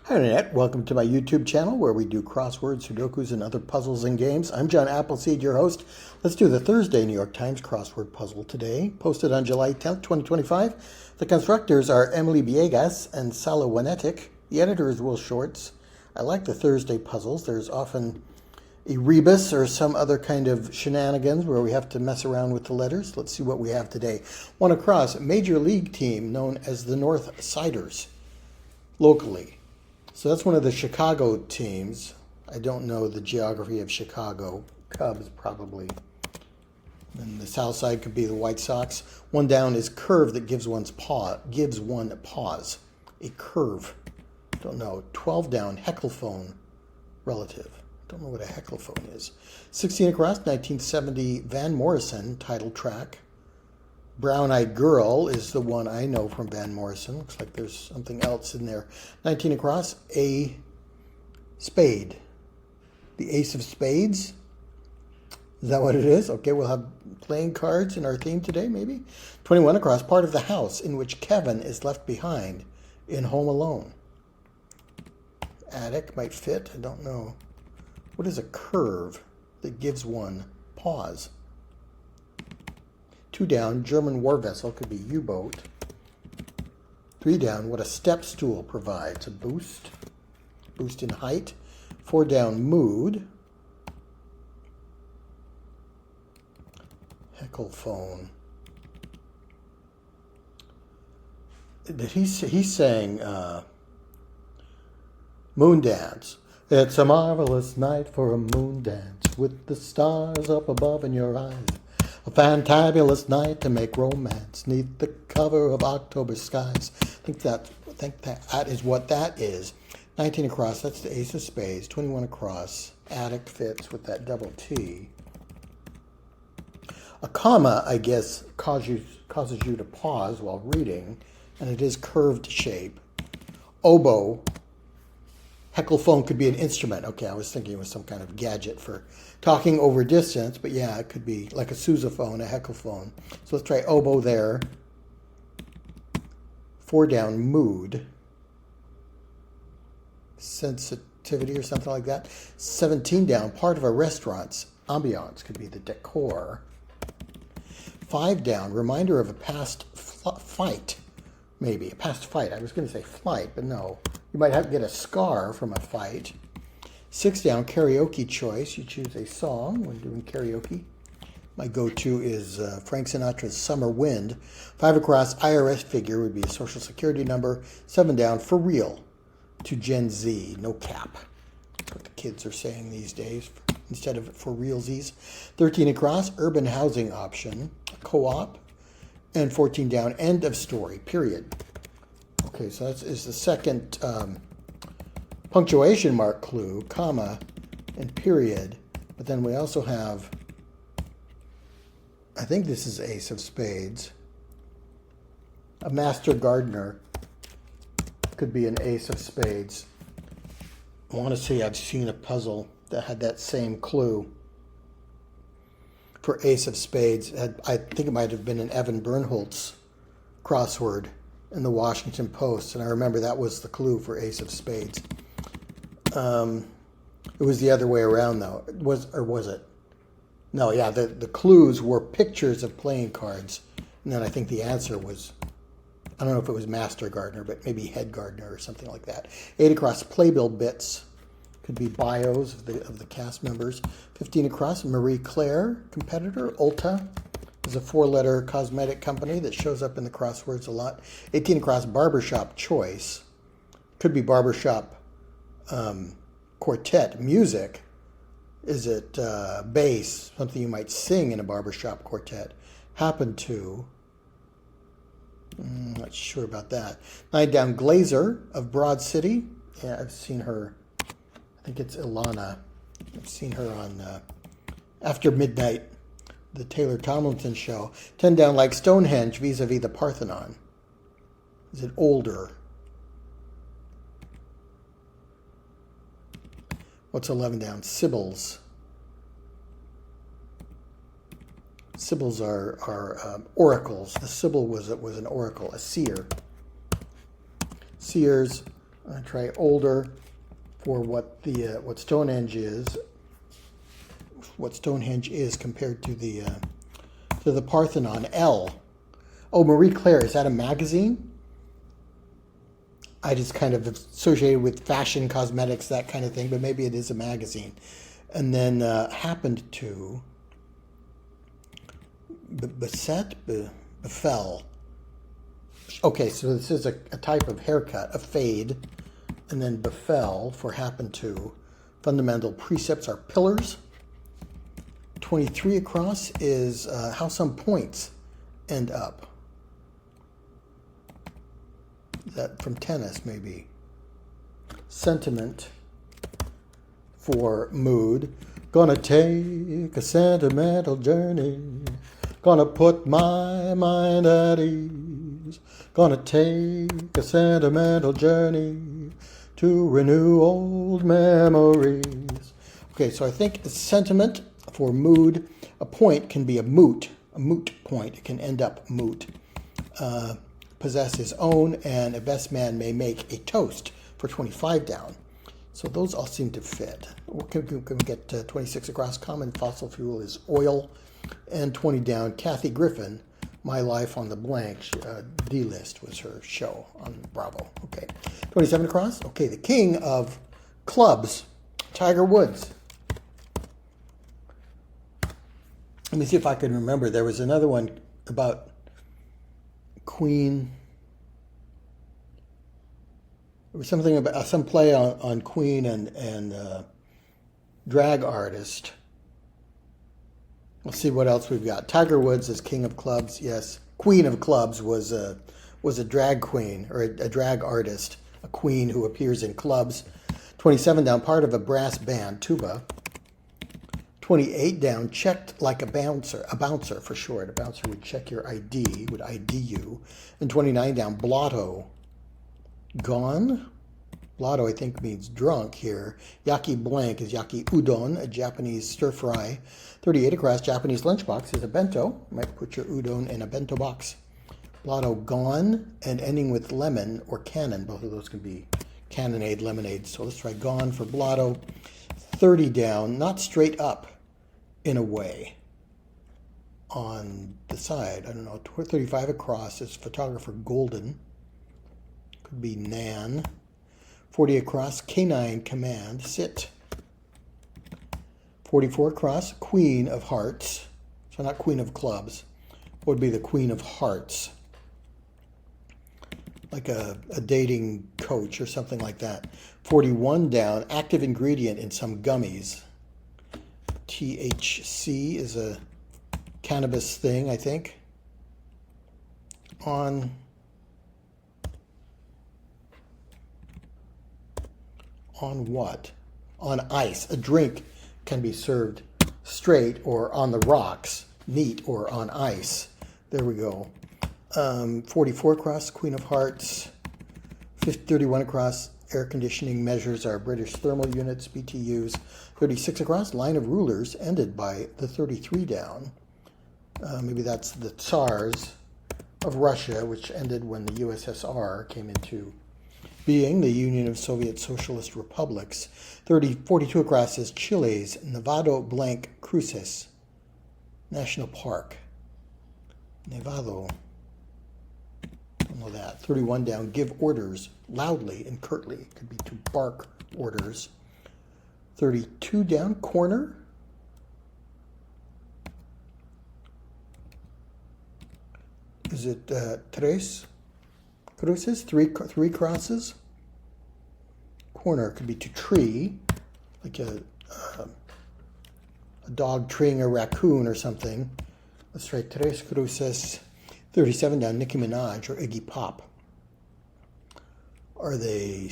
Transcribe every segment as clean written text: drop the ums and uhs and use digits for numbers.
Hi Internet, welcome to my YouTube channel where we do crosswords, sudokus, and other puzzles and games. I'm John Appleseed, your host. Let's do the Thursday New York Times crossword puzzle today, posted on July 10th, 2025. The constructors are Emily Biegas and Sala Wanetick. The editor is Will Shorts. I like the Thursday puzzles. There's often a rebus or some other kind of shenanigans where we have to mess around with the letters. Let's see what we have today. One across, a major league team known as the North Siders, locally. So that's one of the Chicago teams. I don't know the geography of Chicago. Cubs, probably. And the south side could be the White Sox. One down is curve that gives one a pause. A curve. Don't know. 12 down, hecklephone, relative. Don't know what a hecklephone is. 16 across, 1970 Van Morrison title track. Brown-Eyed Girl is the one I know from Van Morrison. Looks like there's something else in there. 19 across, a spade. The ace of spades. Is that what it is? Okay, we'll have playing cards in our theme today, maybe. 21 across, part of the house in which Kevin is left behind in Home Alone. Attic might fit, I don't know. What is a curve that gives one pause? 2 down, German war vessel, could be U-boat. 3 down, what a step stool provides, a boost in height. 4 down, mood. Hecklephone. He's saying moon dance. It's a marvelous night for a moon dance with the stars up above in your eyes. A fantabulous night to make romance neath the cover of October skies. I think that is what that is. 19 across, that's the ace of spades. 21 across, attic fits with that double T. A comma, I guess, causes you to pause while reading, and it is curved shape. Oboe. Hecklephone could be an instrument. Okay, I was thinking it was some kind of gadget for talking over distance, but yeah, it could be like a sousaphone, a hecklephone. So let's try oboe there. 4 down, mood. Sensitivity or something like that. 17 down, part of a restaurant's ambiance, could be the decor. 5 down, reminder of a past fight. Maybe, a past fight. I was going to say flight, but no. You might have to get a scar from a fight. 6 down, karaoke choice. You choose a song when doing karaoke. My go-to is Frank Sinatra's Summer Wind. 5 across, IRS figure would be a social security number. 7 down, for real, to Gen Z, no cap. That's what the kids are saying these days instead of for realsies. 13 across, urban housing option, co-op. And 14 down, end of story, period. Okay, so that is the second punctuation mark clue, comma, and period. But then we also have, I think this is ace of spades. A master gardener could be an ace of spades. I want to say I've seen a puzzle that had that same clue for ace of spades. I think it might have been an Evan Birnholz crossword in the Washington Post, and I remember that was the clue for ace of spades. It was the other way around, though. Was it? No, yeah, the clues were pictures of playing cards, and then I think the answer was, I don't know if it was master gardener, but maybe head gardener or something like that. 8 across, playbill bits. Could be bios of the cast members. 15 across, Marie Claire, competitor. Ulta is a 4-letter cosmetic company that shows up in the crosswords a lot. 18 across, barbershop choice. Could be barbershop quartet music. Is it bass, something you might sing in a barbershop quartet? Happen to. Not sure about that. 9 down, Glazer of Broad City. Yeah, I've seen her. I think it's Ilana. I've seen her on After Midnight, the Taylor Tomlinson show. 10 down, like Stonehenge vis-a-vis the Parthenon. Is it older? What's 11 down? Sibyls. Sibyls are oracles. The Sibyl was an oracle, a seer. Seers, I try older for what the what Stonehenge is. What Stonehenge is compared to the Parthenon. L. Oh, Marie Claire, is that a magazine? I just kind of associated with fashion, cosmetics, that kind of thing, but maybe it is a magazine. And then happened to beset, befell. Okay, so this is a type of haircut, a fade, and then befell for happened to. Fundamental precepts are pillars. 23 across is how some points end up. That from tennis, maybe. Sentiment for mood. Gonna take a sentimental journey. Gonna put my mind at ease. Gonna take a sentimental journey to renew old memories. Okay, so I think sentiment for mood, a point can be a moot point. It can end up moot. Possess his own, and a best man may make a toast for 25 down. So those all seem to fit. Can we get 26 across? Common fossil fuel is oil. And 20 down, Kathy Griffin, My Life on the Blank. D-List was her show on Bravo. Okay. 27 across? Okay, the king of clubs, Tiger Woods. Let me see if I can remember. There was another one about Queen. There was something about some play on Queen and drag artist. Let's see what else we've got. Tiger Woods is king of clubs. Yes, queen of clubs was a drag queen or a drag artist, a queen who appears in clubs. 27 down, part of a brass band, tuba. 28 down, checked like a bouncer for short. A bouncer would check your ID, would ID you. And 29 down, blotto. Gone. Blotto, I think, means drunk here. Yaki blank is yaki udon, a Japanese stir-fry. 38 across, Japanese lunchbox is a bento. You might put your udon in a bento box. Blotto, gone, and ending with lemon or cannon. Both of those can be cannonade, lemonade. So let's try gone for blotto. 30 down, not straight up in a way. On the side, I don't know, 35 across is photographer golden. Could be Nan. 40 across, canine command, sit. 44 across, queen of hearts. So not queen of clubs. What would be the queen of hearts? Like a dating coach or something like that. 41 down, active ingredient in some gummies. THC is a cannabis thing, I think. On what? On ice. A drink can be served straight or on the rocks, neat or on ice. There we go. 44 across, Queen of Hearts. 31 across, air conditioning measures are British thermal units, BTUs. 36 across, line of rulers ended by the 33 down. Maybe that's the Tsars of Russia, which ended when the USSR came into being, the Union of Soviet Socialist Republics. 42 across is Chile's Nevado Blanc Cruces National Park. Nevado. Don't know that. 31 down, give orders loudly and curtly. Could be to bark orders. 32 down, corner. Is it tres cruces? Three crosses? Corner could be to tree, like a dog treeing a raccoon or something. Let's try tres cruces. 37 down, Nicki Minaj or Iggy Pop. Are they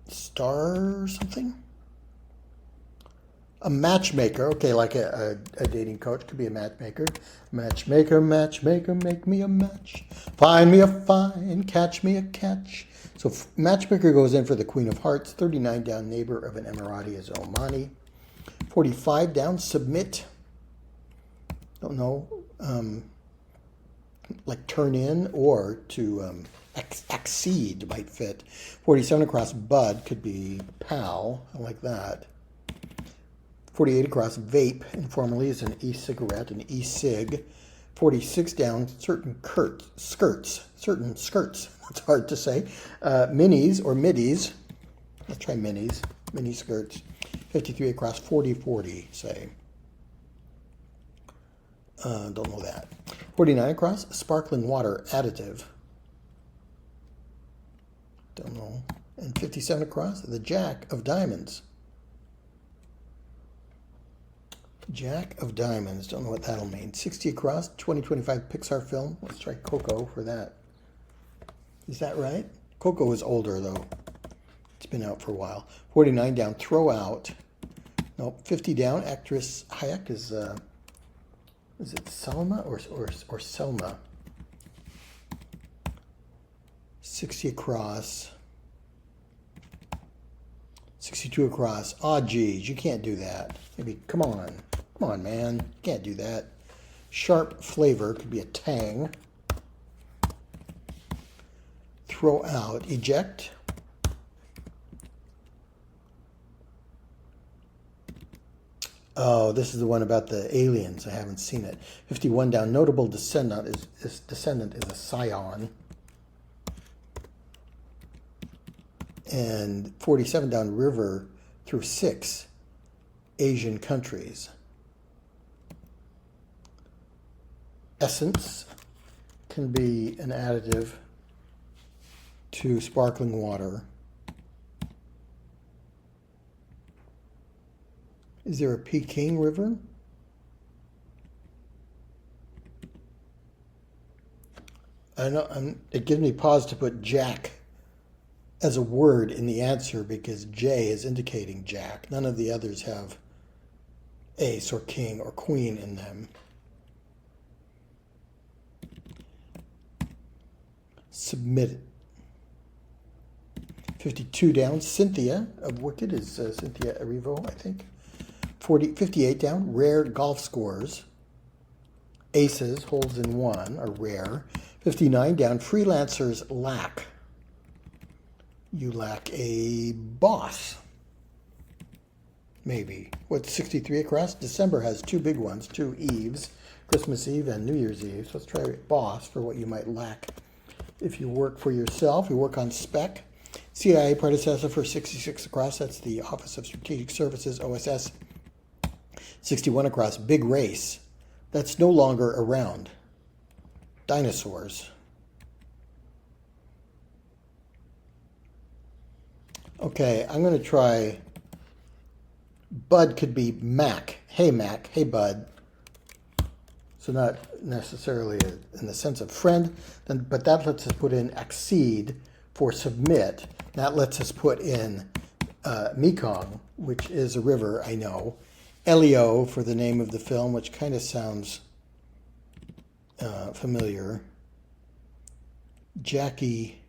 star or something? A matchmaker, okay, like a dating coach, could be a matchmaker. Matchmaker, matchmaker, make me a match. Find me a find, catch me a catch. So matchmaker goes in for the Queen of Hearts. 39 down, neighbor of an Emirati is Omani. 45 down, submit. Don't know, like turn in or to Accede might fit. 47 across, bud could be pal. I like that. 48 across, vape informally is an e-cigarette, an e-cig. 46 down, certain skirts. It's hard to say. Minis or middies. Let's try minis. Mini skirts. 53 across, 40-40, say. Don't know that. 49 across, sparkling water additive. Don't know. And 57 across, the Jack of Diamonds. Jack of Diamonds. Don't know what that'll mean. 60 across, 2025 Pixar film. Let's try Coco for that. Is that right? Coco is older, though. It's been out for a while. 49 down, throw out. Nope. 50 down, actress Hayek is it Selma or Selma? 60 across. 62 across. Aw, geez, you can't do that. Maybe, come on, man. You can't do that. Sharp flavor could be a tang. Throw out. Eject. Oh, this is the one about the aliens. I haven't seen it. 51 down. Notable descendant is a scion. And 47 down, river through 6 Asian countries. Essence can be an additive to sparkling water. Is there a Peking River? I know it gives me pause to put Jack as a word in the answer because J is indicating Jack. None of the others have ace or king or queen in them. Submit it. 52 down. Cynthia of Wicked is Cynthia Erivo, I think. 58 down. Rare golf scores. Aces, holes in one, are rare. 59 down. Freelancers lack. You lack a boss. Maybe. What's 63 across? December has two big ones, 2 Eves, Christmas Eve and New Year's Eve. So let's try boss for what you might lack. If you work for yourself, you work on spec. CIA predecessor for 66 across, that's the Office of Strategic Services, OSS. 61 across, big race. That's no longer around. Dinosaurs. Okay, I'm going to try, Bud could be Mac. Hey, Mac. Hey, Bud. So not necessarily in the sense of friend, but that lets us put in accede for submit. That lets us put in Mekong, which is a river, I know. Elio for the name of the film, which kind of sounds familiar. Jackie,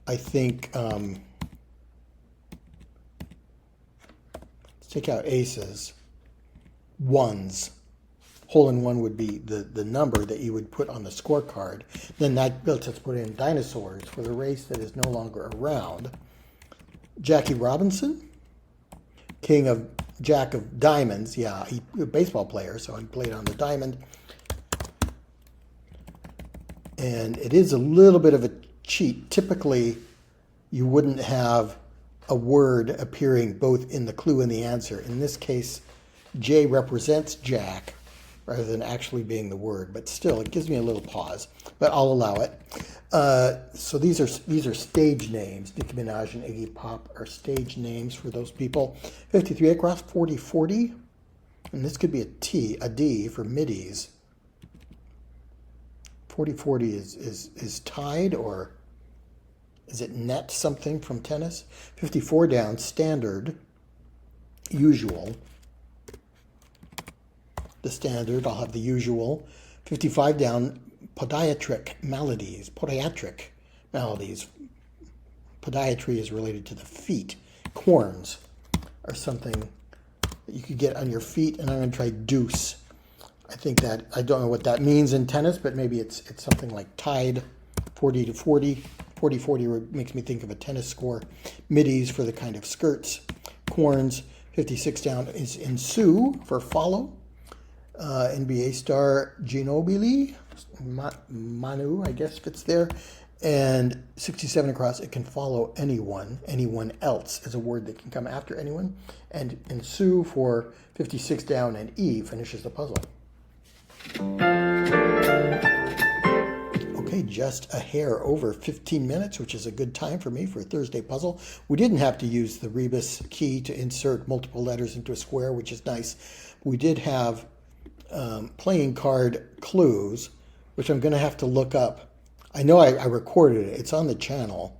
I think, let's take out aces. Ones. Hole in one would be the number that you would put on the scorecard. Then that lets us put in dinosaurs for the race that is no longer around. Jackie Robinson, Jack of Diamonds. Yeah, he a baseball player, so he played on the diamond. And it is a little bit of a cheat. Typically, you wouldn't have a word appearing both in the clue and the answer. In this case, J represents Jack rather than actually being the word, but still it gives me a little pause, but I'll allow it. So these are stage names. Nicki Minaj and Iggy Pop are stage names for those people. 53 across, 40-40, and this could be a D for middies. 40-40 is tied, or is it net something from tennis? 54 down, standard, usual. The standard, I'll have the usual. 55 down, podiatric maladies. Podiatry is related to the feet. Corns are something that you could get on your feet, and I'm going to try deuce. I think that, I don't know what that means in tennis, but maybe it's something like tied 40 to 40. 40-40 makes me think of a tennis score. Middies for the kind of skirts. Corns, 56 down is ensue for follow. NBA star Ginobili, Manu, I guess fits there. And 67 across, it can follow anyone. Anyone else is a word that can come after anyone. And ensue for 56 down, and E finishes the puzzle. Okay, just a hair over 15 minutes, which is a good time for me for a Thursday puzzle. We didn't have to use the rebus key to insert multiple letters into a square, which is nice. We did have playing card clues, which I'm going to have to look up. I know I recorded it. It's on the channel,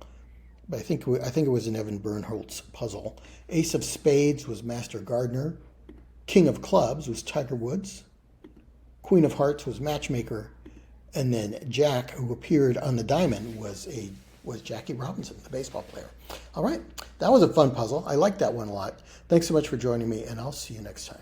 but I think it was an Evan Birnholz puzzle. Ace of Spades was Master Gardner. King of Clubs was Tiger Woods. Queen of Hearts was Matchmaker. And then Jack, who appeared on the diamond, was Jackie Robinson, the baseball player. All right, that was a fun puzzle. I liked that one a lot. Thanks so much for joining me, and I'll see you next time.